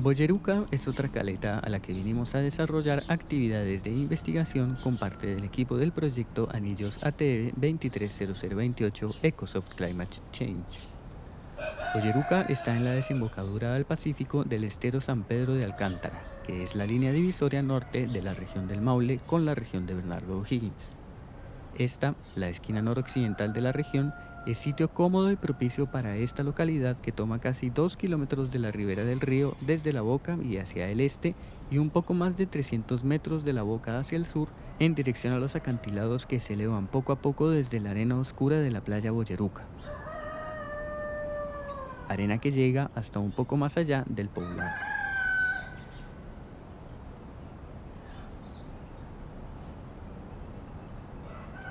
Boyeruca es otra caleta a la que vinimos a desarrollar actividades de investigación con parte del equipo del proyecto Anillos ATR 230028 Ecosoft Climate Change. Boyeruca está en la desembocadura al Pacífico del estero San Pedro de Alcántara, que es la línea divisoria norte de la región del Maule con la región de Bernardo O'Higgins. Esta, la esquina noroccidental de la región, es sitio cómodo y propicio para esta localidad que toma casi 2 kilómetros de la ribera del río desde la boca y hacia el este y un poco más de 300 metros de la boca hacia el sur en dirección a los acantilados que se elevan poco a poco desde la arena oscura de la playa Boyeruca. Arena que llega hasta un poco más allá del poblado.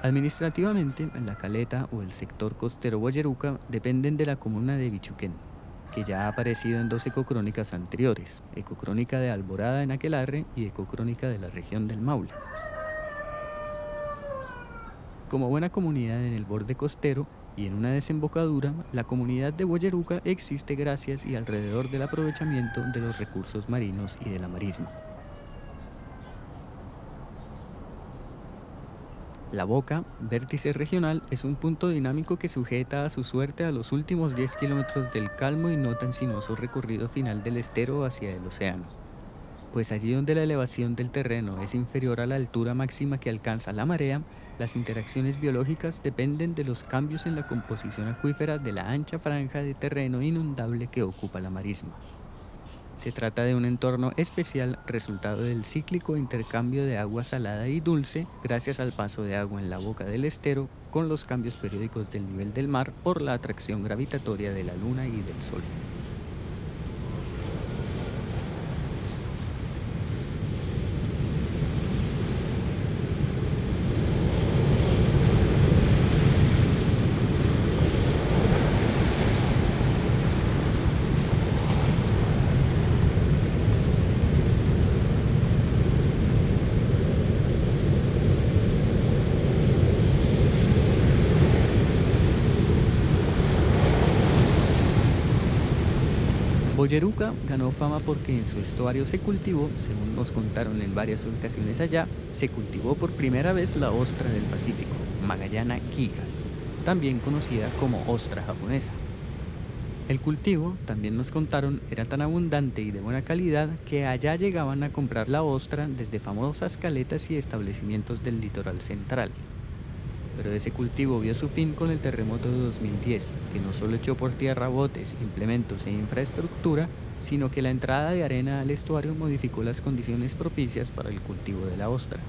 Administrativamente, la caleta o el sector costero Boyeruca dependen de la comuna de Bichuquén, que ya ha aparecido en dos ecocrónicas anteriores, Ecocrónica de Alborada en Aquelarre y Ecocrónica de la región del Maule. Como buena comunidad en el borde costero y en una desembocadura, la comunidad de Boyeruca existe gracias y alrededor del aprovechamiento de los recursos marinos y de la marisma. La Boca, vértice regional, es un punto dinámico que sujeta a su suerte a los últimos 10 kilómetros del calmo y no tan sinuoso recorrido final del estero hacia el océano. Pues allí donde la elevación del terreno es inferior a la altura máxima que alcanza la marea, las interacciones biológicas dependen de los cambios en la composición acuífera de la ancha franja de terreno inundable que ocupa la marisma. Se trata de un entorno especial resultado del cíclico intercambio de agua salada y dulce gracias al paso de agua en la boca del estero con los cambios periódicos del nivel del mar por la atracción gravitatoria de la luna y del sol. Boyeruca ganó fama porque en su estuario se cultivó, según nos contaron en varias ocasiones allá, se cultivó por primera vez la ostra del Pacífico, Magallana gigas, también conocida como ostra japonesa. El cultivo, también nos contaron, era tan abundante y de buena calidad que allá llegaban a comprar la ostra desde famosas caletas y establecimientos del litoral central. Pero ese cultivo vio su fin con el terremoto de 2010, que no solo echó por tierra botes, implementos e infraestructura, sino que la entrada de arena al estuario modificó las condiciones propicias para el cultivo de la ostra.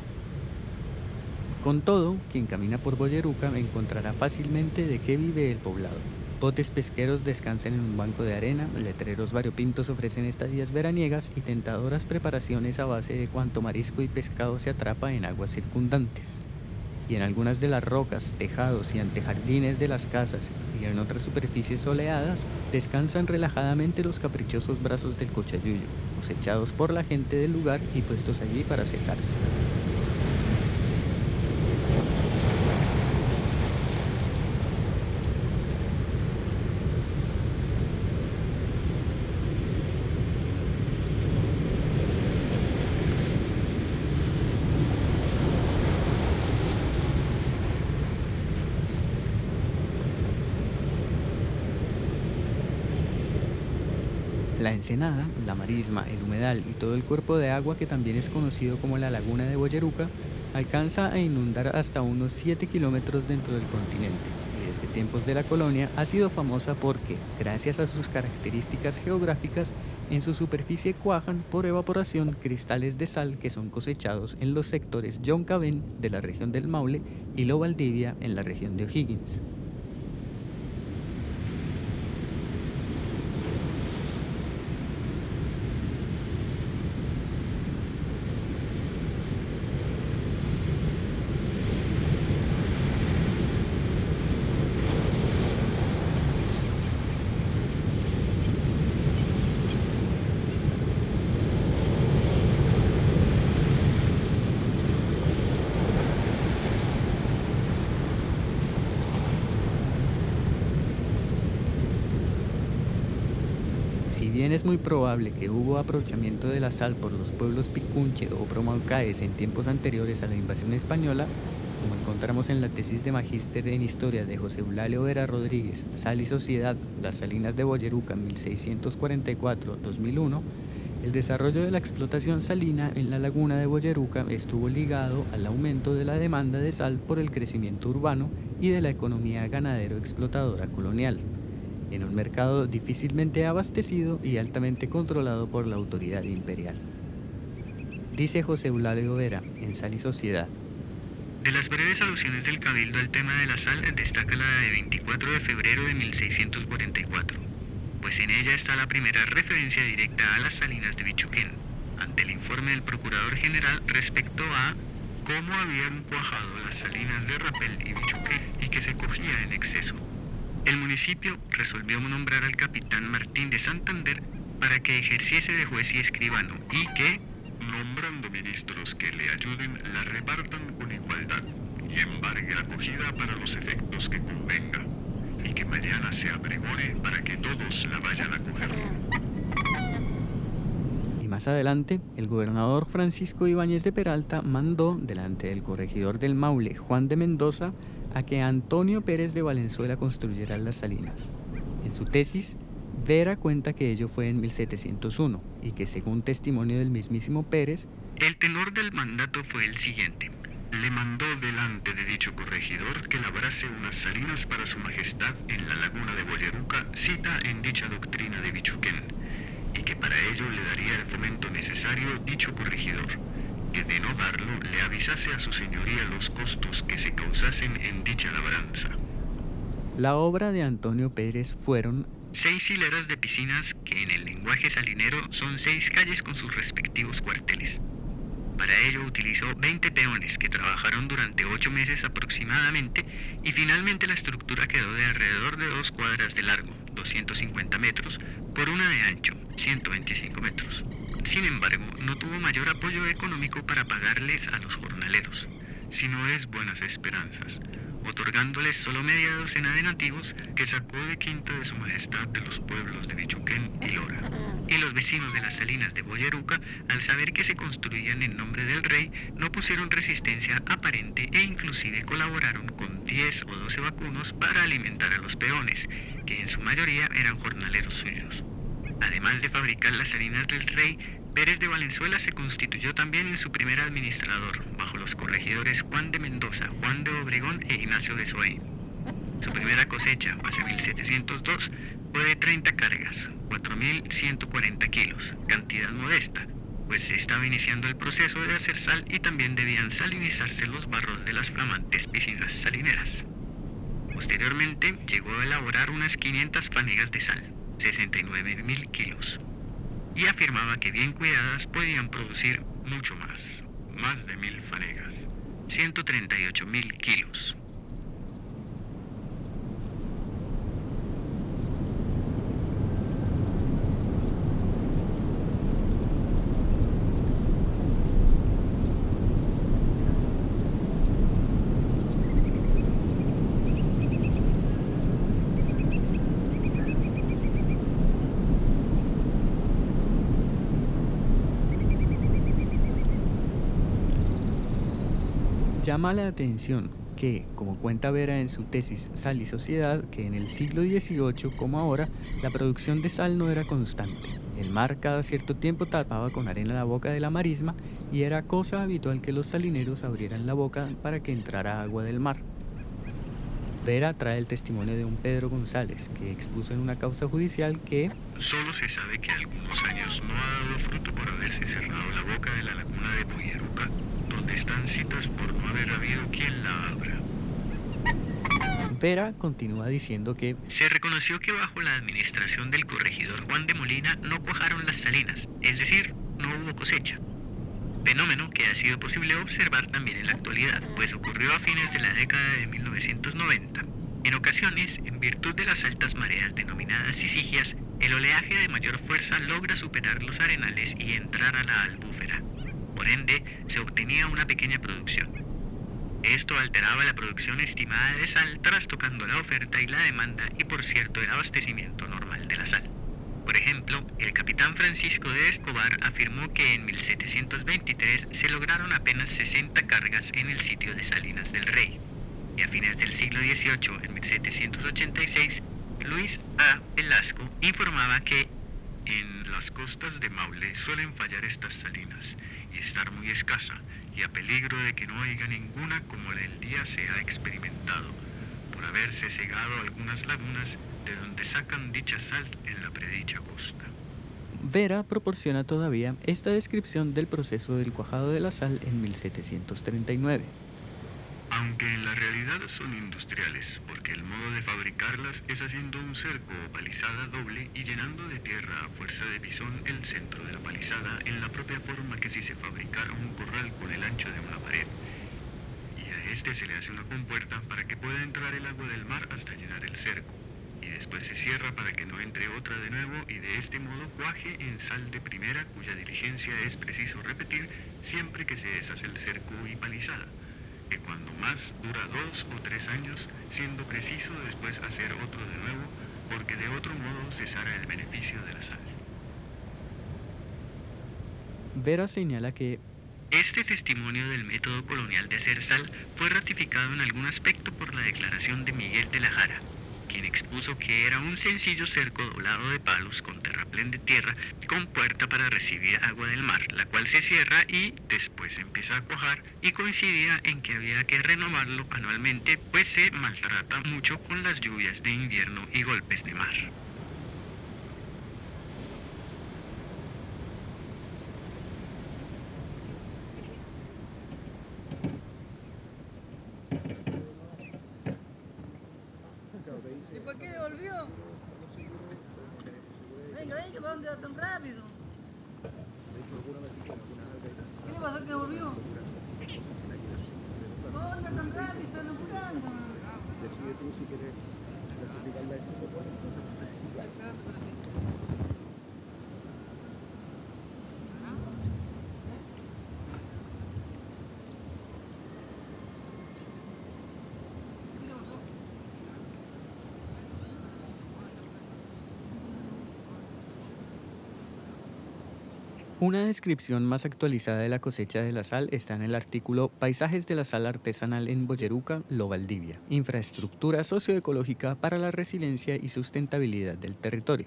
Con todo, quien camina por Boyeruca encontrará fácilmente de qué vive el poblado. Botes pesqueros descansan en un banco de arena, letreros variopintos ofrecen estadías veraniegas y tentadoras preparaciones a base de cuanto marisco y pescado se atrapa en aguas circundantes. Y en algunas de las rocas, tejados y antejardines de las casas y en otras superficies soleadas, descansan relajadamente los caprichosos brazos del cochayuyo, cosechados por la gente del lugar y puestos allí para secarse. La ensenada, la marisma, el humedal y todo el cuerpo de agua que también es conocido como la laguna de Boyeruca, alcanza a inundar hasta unos 7 kilómetros dentro del continente y desde tiempos de la colonia ha sido famosa porque, gracias a sus características geográficas, en su superficie cuajan por evaporación cristales de sal que son cosechados en los sectores Yoncabén de la región del Maule y Lo Valdivia en la región de O'Higgins. bien es muy probable que hubo aprovechamiento de la sal por los pueblos picunche o promaucaes en tiempos anteriores a la invasión española, como encontramos en la tesis de magíster en historia de José Eulalio Vera Rodríguez, Sal y Sociedad, las salinas de Boyeruca 1644-2001, el desarrollo de la explotación salina en la laguna de Boyeruca estuvo ligado al aumento de la demanda de sal por el crecimiento urbano y de la economía ganadero-explotadora colonial, en un mercado difícilmente abastecido y altamente controlado por la autoridad imperial. Dice José Eulalio Vera en Sal y Sociedad. De las breves alusiones del Cabildo al tema de la sal destaca la de 24 de febrero de 1644, pues en ella está la primera referencia directa a las salinas de Bichuquén, ante el informe del Procurador General respecto a cómo habían cuajado las salinas de Rapel y Bichuquén y que se cogía en exceso. El municipio resolvió nombrar al capitán Martín de Santander para que ejerciese de juez y escribano y que, nombrando ministros que le ayuden, la repartan con igualdad y embargue la cogida para los efectos que convenga, y que mañana se apregone para que todos la vayan a coger. Y más adelante, el gobernador Francisco Ibáñez de Peralta mandó, delante del corregidor del Maule, Juan de Mendoza, a que Antonio Pérez de Valenzuela construyera las salinas. En su tesis, Vera cuenta que ello fue en 1701 y que, según testimonio del mismísimo Pérez, el tenor del mandato fue el siguiente. Le mandó delante de dicho corregidor que labrase unas salinas para su majestad en la laguna de Boyeruca, cita en dicha doctrina de Bichuquén, y que para ello le daría el fomento necesario dicho corregidor, que de no darlo le avisase a su señoría los costos que se causasen en dicha labranza. La obra de Antonio Pérez fueron 6 hileras de piscinas que en el lenguaje salinero son 6 calles con sus respectivos cuarteles. Para ello utilizó 20 peones que trabajaron durante 8 meses aproximadamente y finalmente la estructura quedó de alrededor de 2 cuadras de largo, 250 metros, por una de ancho, 125 metros. Sin embargo, no tuvo mayor apoyo económico para pagarles a los jornaleros, sino es buenas esperanzas, otorgándoles solo media docena de nativos que sacó de quinta de su majestad de los pueblos de Bichuquén y Lora. Y los vecinos de las salinas de Boyeruca, al saber que se construían en nombre del rey, no pusieron resistencia aparente e inclusive colaboraron con 10 o 12 vacunos para alimentar a los peones, que en su mayoría eran jornaleros suyos. Además de fabricar las salinas del rey, Pérez de Valenzuela se constituyó también en su primer administrador, bajo los corregidores Juan de Mendoza, Juan de Obregón e Ignacio de Soey. Su primera cosecha, hacia 1702, fue de 30 cargas, 4.140 kilos, cantidad modesta, pues se estaba iniciando el proceso de hacer sal y también debían salinizarse los barros de las flamantes piscinas salineras. Posteriormente, llegó a elaborar unas 500 fanegas de sal, 69.000 kilos, y afirmaba que bien cuidadas podían producir mucho más de 1.000 fanegas, 138.000 kilos. Llama la atención que, como cuenta Vera en su tesis Sal y Sociedad, que en el siglo XVIII, como ahora, la producción de sal no era constante. El mar cada cierto tiempo tapaba con arena la boca de la marisma y era cosa habitual que los salineros abrieran la boca para que entrara agua del mar. Vera trae el testimonio de un Pedro González, que expuso en una causa judicial que solo se sabe que algunos años no ha dado fruto por haberse cerrado la boca de la laguna de Boyeruca, donde están citas por no haber habido quien la abra. Vera continúa diciendo que se reconoció que bajo la administración del corregidor Juan de Molina no cuajaron las salinas, es decir, no hubo cosecha. Fenómeno que ha sido posible observar también en la actualidad, pues ocurrió a fines de la década de 1990. En ocasiones, en virtud de las altas mareas denominadas sisigias, el oleaje de mayor fuerza logra superar los arenales y entrar a la albúfera. Por ende, se obtenía una pequeña producción. Esto alteraba la producción estimada de sal, trastocando la oferta y la demanda y, por cierto, el abastecimiento normal de la sal, Por ejemplo, el capitán Francisco de Escobar afirmó que en 1723 se lograron apenas 60 cargas en el sitio de Salinas del Rey, y a fines del siglo XVIII, en 1786, Luis A. Velasco informaba que en las costas de Maule suelen fallar estas salinas y estar muy escasa, y a peligro de que no haya ninguna como el día se ha experimentado, por haberse cegado algunas lagunas de donde sacan dicha sal en la predicha costa. Vera proporciona todavía esta descripción del proceso del cuajado de la sal en 1739. Aunque en la realidad son industriales, porque el modo de fabricarlas es haciendo un cerco o palizada doble y llenando de tierra a fuerza de bisón el centro de la palizada en la propia forma que si se fabricara un corral con el ancho de una pared. Y a este se le hace una compuerta para que pueda entrar el agua del mar hasta llenar el cerco, y después se cierra para que no entre otra de nuevo y de este modo cuaje en sal de primera, cuya diligencia es preciso repetir siempre que se deshace el cerco y palizada, que cuando más dura 2 o 3 años, siendo preciso después hacer otro de nuevo, porque de otro modo cesara el beneficio de la sal. Vera señala que este testimonio del método colonial de hacer sal fue ratificado en algún aspecto por la declaración de Miguel de la Jara, quien expuso que era un sencillo cerco doblado de palos con terraplén de tierra con puerta para recibir agua del mar, la cual se cierra y después empieza a cuajar, y coincidía en que había que renovarlo anualmente, pues se maltrata mucho con las lluvias de invierno y golpes de mar. ¿Y por qué devolvió? Venga, venga, ¿para dónde va tan rápido? ¿Qué le pasó que devolvió? No, anda tan rápido, están apurando. Decide tú si quieres certificarla de tipo 4. una descripción más actualizada de la cosecha de la sal está en el artículo Paisajes de la sal artesanal en Boyeruca, Lo Valdivia, infraestructura socioecológica para la resiliencia y sustentabilidad del territorio.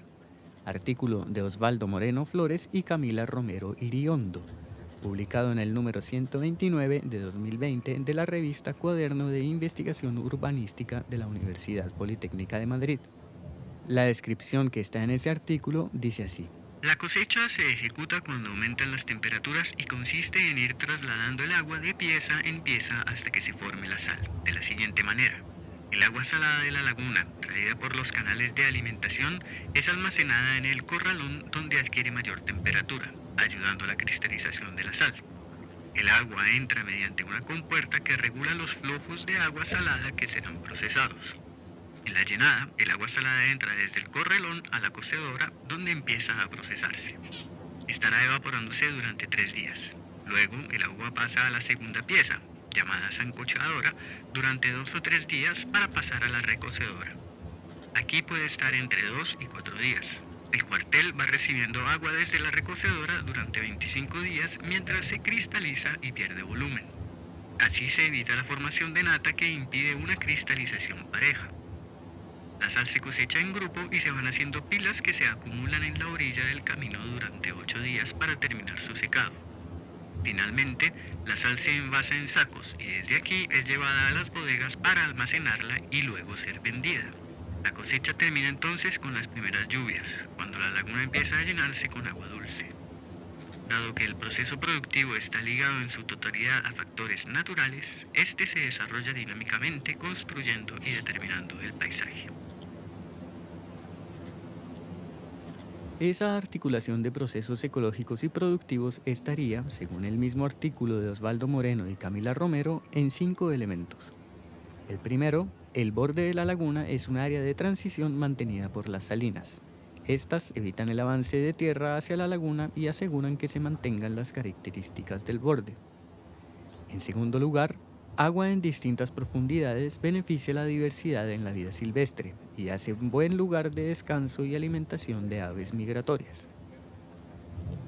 Artículo de Osvaldo Moreno Flores y Camila Romero Iriondo, publicado en el número 129 de 2020 de la revista Cuaderno de Investigación Urbanística de la Universidad Politécnica de Madrid. La descripción que está en ese artículo dice así: La cosecha se ejecuta cuando aumentan las temperaturas y consiste en ir trasladando el agua de pieza en pieza hasta que se forme la sal, de la siguiente manera. El agua salada de la laguna, traída por los canales de alimentación, es almacenada en el corralón donde adquiere mayor temperatura, ayudando a la cristalización de la sal. El agua entra mediante una compuerta que regula los flujos de agua salada que serán procesados. En la llenada, el agua salada entra desde el corralón a la cocedora, donde empieza a procesarse. Estará evaporándose durante 3 días. Luego, el agua pasa a la segunda pieza, llamada sancochadora, durante 2 o 3 días para pasar a la recocedora. Aquí puede estar entre 2 y 4 días. El cuartel va recibiendo agua desde la recocedora durante 25 días mientras se cristaliza y pierde volumen. Así se evita la formación de nata que impide una cristalización pareja. La sal se cosecha en grupo y se van haciendo pilas que se acumulan en la orilla del camino durante 8 días para terminar su secado. Finalmente, la sal se envasa en sacos y desde aquí es llevada a las bodegas para almacenarla y luego ser vendida. La cosecha termina entonces con las primeras lluvias, cuando la laguna empieza a llenarse con agua dulce. Dado que el proceso productivo está ligado en su totalidad a factores naturales, este se desarrolla dinámicamente construyendo y determinando el paisaje. Esa articulación de procesos ecológicos y productivos estaría, según el mismo artículo de Osvaldo Moreno y Camila Romero, en 5 elementos. El primero, el borde de la laguna es un área de transición mantenida por las salinas. Estas evitan el avance de tierra hacia la laguna y aseguran que se mantengan las características del borde. En segundo lugar, Agua en distintas profundidades beneficia la diversidad en la vida silvestre y hace un buen lugar de descanso y alimentación de aves migratorias.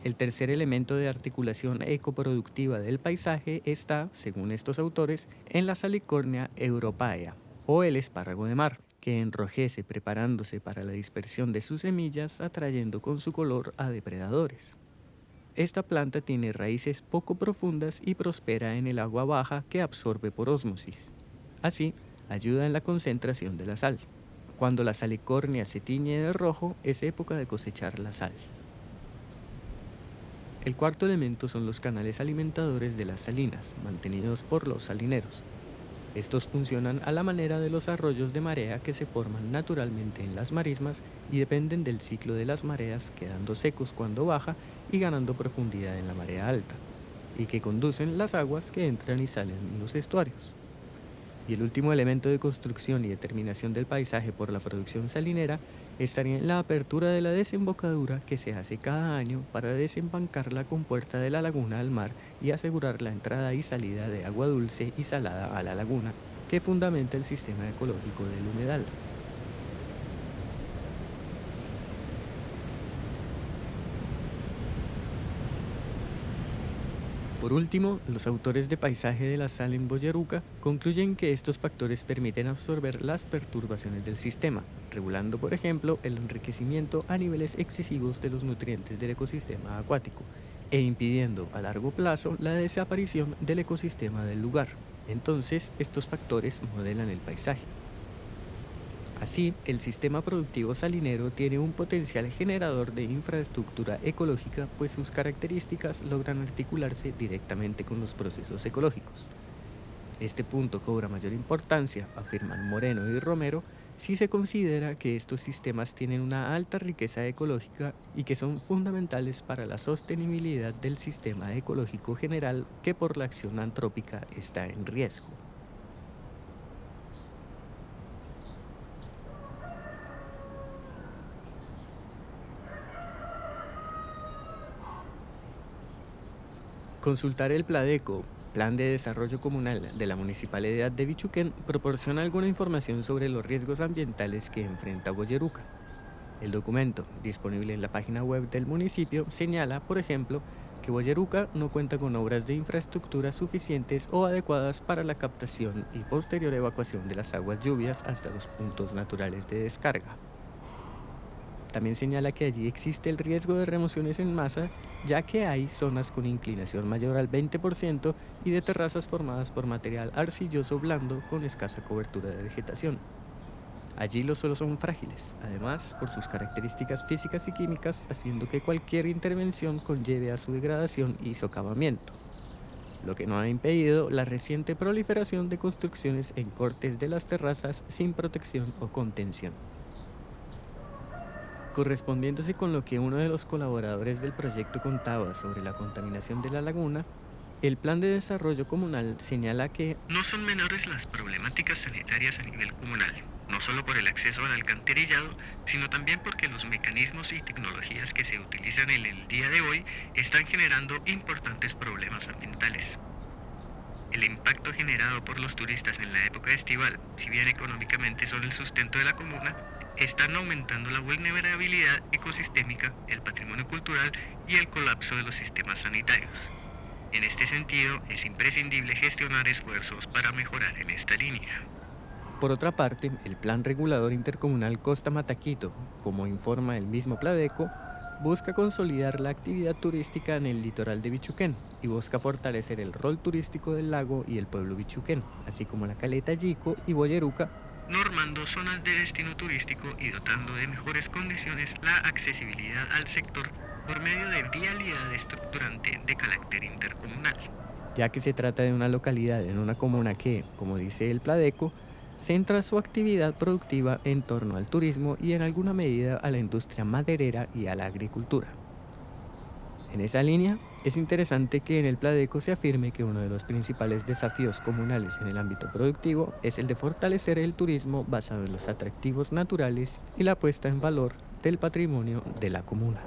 El tercer elemento de articulación ecoproductiva del paisaje está, según estos autores, en la Salicornia europaea, o el espárrago de mar, que enrojece preparándose para la dispersión de sus semillas, atrayendo con su color a depredadores. Esta planta tiene raíces poco profundas y prospera en el agua baja que absorbe por ósmosis. Así, ayuda en la concentración de la sal. Cuando la salicornia se tiñe de rojo, es época de cosechar la sal. El cuarto elemento son los canales alimentadores de las salinas, mantenidos por los salineros. Estos funcionan a la manera de los arroyos de marea que se forman naturalmente en las marismas y dependen del ciclo de las mareas, quedando secos cuando baja y ganando profundidad en la marea alta, y que conducen las aguas que entran y salen en los estuarios. Y el último elemento de construcción y determinación del paisaje por la producción salinera estaría en la apertura de la desembocadura que se hace cada año para desembancar la compuerta de la laguna al mar y asegurar la entrada y salida de agua dulce y salada a la laguna, que fundamenta el sistema ecológico del humedal. Por último, los autores de Paisaje de la Sal en Boyaruca concluyen que estos factores permiten absorber las perturbaciones del sistema, regulando, por ejemplo, el enriquecimiento a niveles excesivos de los nutrientes del ecosistema acuático, e impidiendo a largo plazo la desaparición del ecosistema del lugar. Entonces, estos factores modelan el paisaje. Así, el sistema productivo salinero tiene un potencial generador de infraestructura ecológica, pues sus características logran articularse directamente con los procesos ecológicos. Este punto cobra mayor importancia, afirman Moreno y Romero, si se considera que estos sistemas tienen una alta riqueza ecológica y que son fundamentales para la sostenibilidad del sistema ecológico general que por la acción antrópica está en riesgo. Consultar el PLADECO, Plan de Desarrollo Comunal de la Municipalidad de Bichuquén, proporciona alguna información sobre los riesgos ambientales que enfrenta Boyaruca. El documento, disponible en la página web del municipio, señala, por ejemplo, que Boyaruca no cuenta con obras de infraestructura suficientes o adecuadas para la captación y posterior evacuación de las aguas lluvias hasta los puntos naturales de descarga. También señala que allí existe el riesgo de remociones en masa, ya que hay zonas con inclinación mayor al 20% y de terrazas formadas por material arcilloso blando con escasa cobertura de vegetación. Allí los suelos son frágiles, además por sus características físicas y químicas, haciendo que cualquier intervención conlleve a su degradación y socavamiento, lo que no ha impedido la reciente proliferación de construcciones en cortes de las terrazas sin protección o contención. Correspondiéndose con lo que uno de los colaboradores del proyecto contaba sobre la contaminación de la laguna, el Plan de Desarrollo Comunal señala que no son menores las problemáticas sanitarias a nivel comunal, no solo por el acceso al alcantarillado, sino también porque los mecanismos y tecnologías que se utilizan en el día de hoy están generando importantes problemas ambientales. El impacto generado por los turistas en la época estival, si bien económicamente son el sustento de la comuna, están aumentando la vulnerabilidad ecosistémica, el patrimonio cultural y el colapso de los sistemas sanitarios. En este sentido, es imprescindible gestionar esfuerzos para mejorar en esta línea. Por otra parte, el Plan Regulador Intercomunal Costa Mataquito, como informa el mismo PLADECO, busca consolidar la actividad turística en el litoral de Bichuquén y busca fortalecer el rol turístico del lago y el pueblo bichuquén, así como la caleta Yico y Boyaruca, normando zonas de destino turístico y dotando de mejores condiciones la accesibilidad al sector por medio de vialidad estructurante de carácter intercomunal. Ya que se trata de una localidad en una comuna que, como dice el PLADECO, centra su actividad productiva en torno al turismo y en alguna medida a la industria maderera y a la agricultura. En esa línea, es interesante que en el PLADECO se afirme que uno de los principales desafíos comunales en el ámbito productivo es el de fortalecer el turismo basado en los atractivos naturales y la puesta en valor del patrimonio de la comuna.